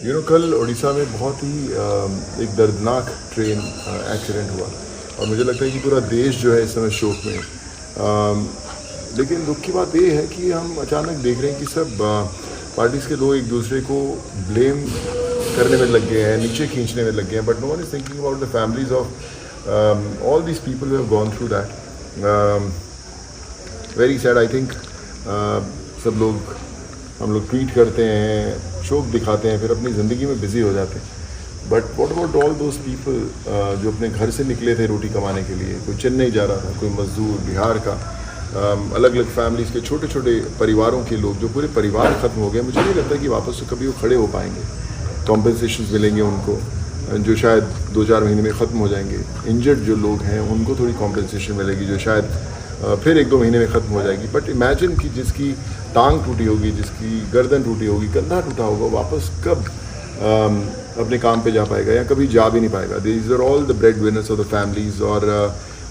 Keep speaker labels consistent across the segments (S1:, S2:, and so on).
S1: कल उड़ीसा में बहुत ही एक दर्दनाक ट्रेन एक्सीडेंट हुआ और मुझे लगता है कि पूरा देश जो है इस समय शोक में है। लेकिन दुख की बात ये है कि हम अचानक देख रहे हैं कि सब पार्टीज़ के लोग एक दूसरे को ब्लेम करने में लग गए हैं, नीचे खींचने में लग गए हैं, but no one is thinking about the families of all these people who have gone through that. Very sad I think. हम लोग ट्वीट करते हैं, शोक दिखाते हैं, फिर अपनी ज़िंदगी में बिज़ी हो जाते हैं। But what about all those people जो अपने घर से निकले थे रोटी कमाने के लिए? कोई चेन्नई जा रहा था, कोई मजदूर बिहार का, अलग अलग फैमिलीज़ के छोटे छोटे परिवारों के लोग, जो पूरे परिवार ख़त्म हो गए। मुझे नहीं लगता कि वापस से कभी वो खड़े हो पाएंगे। कॉम्पनसेशन मिलेंगे उनको जो शायद 2-4 महीने में ख़त्म हो जाएंगे। इंजर्ड जो लोग हैं उनको थोड़ी कॉम्पनसेशन मिलेगी जो शायद फिर 1-2 महीने में ख़त्म हो जाएगी। बट इमेजिन कि जिसकी टांग टूटी होगी, जिसकी गर्दन टूटी होगी, कंधा टूटा होगा, वापस कब अपने काम पे जा पाएगा या कभी जा भी नहीं पाएगा। These are all the bread winners of the families. और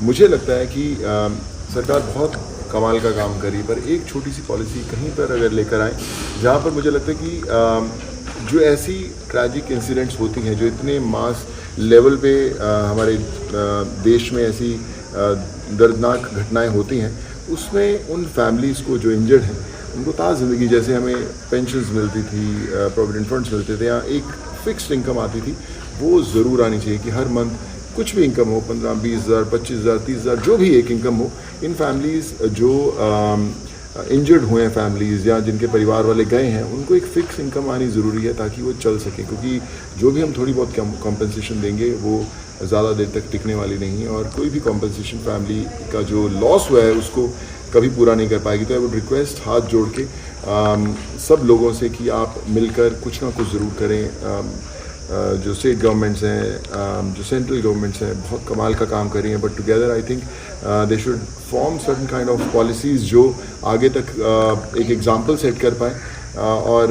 S1: मुझे लगता है कि सरकार बहुत कमाल का काम करी, पर एक छोटी सी पॉलिसी कहीं पर अगर लेकर आए जहाँ पर मुझे लगता है कि जो ऐसी ट्रैजिक इंसिडेंट्स होती हैं, जो इतने मास लेवल पे हमारे देश में ऐसी दर्दनाक घटनाएं होती हैं, उसमें उन फैमिलीज़ को जो इंजर्ड हैं उनको ताज़ ज़िंदगी, जैसे हमें पेंशन्स मिलती थी, प्रोविडेंट फंड्स मिलते थे, या एक फ़िक्स्ड इनकम आती थी, वो ज़रूर आनी चाहिए कि हर मंथ कुछ भी इनकम हो, 15-20 हज़ार, 25 हज़ार, 30 हज़ार, जो भी एक इनकम हो। इन फैमिलीज़ जो इंजर्ड हुए हैं फैमिलीज़ या जिनके परिवार वाले गए हैं, उनको एक फ़िक्स इनकम आनी ज़रूरी है ताकि वो चल सकें, क्योंकि जो भी हम थोड़ी बहुत कॉम्पनसेशन देंगे वो ज़्यादा देर तक टिकने वाली नहीं है। और कोई भी कॉम्पनसेशन फैमिली का जो लॉस हुआ है उसको कभी पूरा नहीं कर पाएगी। तो आई वुड रिक्वेस्ट हाथ जोड़ के सब लोगों से कि आप मिलकर कुछ ना कुछ ज़रूर करें। जो स्टेट गवर्नमेंट्स हैं, जो सेंट्रल गवर्नमेंट्स हैं, बहुत कमाल का काम कर रही हैं, but together I think they should form certain kind of policies जो आगे तक एक एग्जांपल सेट कर पाएँ। और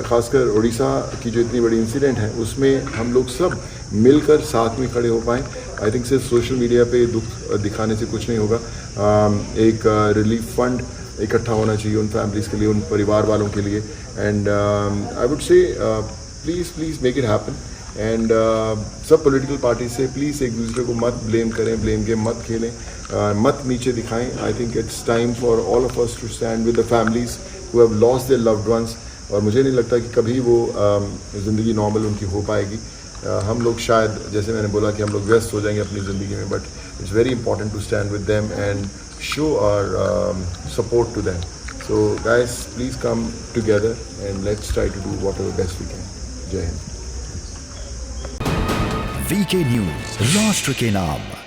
S1: ख़ासकर उड़ीसा की जो इतनी बड़ी इंसिडेंट है उसमें हम लोग सब मिलकर साथ में खड़े हो पाएँ। आई थिंक सिर्फ सोशल मीडिया पे दुख दिखाने से कुछ नहीं होगा। एक रिलीफ फंड इकट्ठा होना चाहिए उन फैमिलीज़ के लिए, उन परिवार वालों के लिए। And I would say please make it happen. And सब पॉलिटिकल पार्टी से प्लीज़ एक दूसरे को मत ब्लेम करें, ब्लेम गेम मत खेलें, मत नीचे दिखाएं। I think it's time for all of us to stand with the families who have lost their loved ones. और मुझे नहीं लगता कि कभी वो ज़िंदगी नॉर्मल उनकी हो पाएगी। हम लोग शायद, जैसे मैंने बोला, कि हम लोग व्यस्त हो जाएंगे अपनी ज़िंदगी में, but it's very important to stand with them and show our support to them. So guys, please come together and let's try to do whatever best we can. Jai Hind.
S2: VK News, राष्ट्र के नाम।